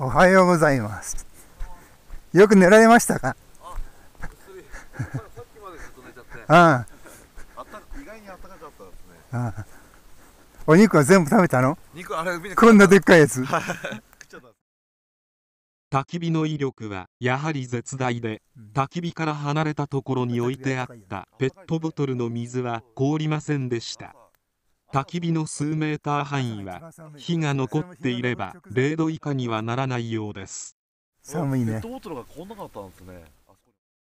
おはようございます。よく寝られましたか？さっきまでずっと寝ちゃって。あ意外に暖かかったですね。あ、ああ、お肉は全部食べたの？肉あれ海でこんなでっかいやつ。焚き火の威力はやはり絶大で、焚き火から離れたところに置いてあったペットボトルの水は凍りませんでした。焚き火の数メーター範囲は火が残っていれば0度以下にはならないようです。寒いね。ペットボトルがこんなかったんですね。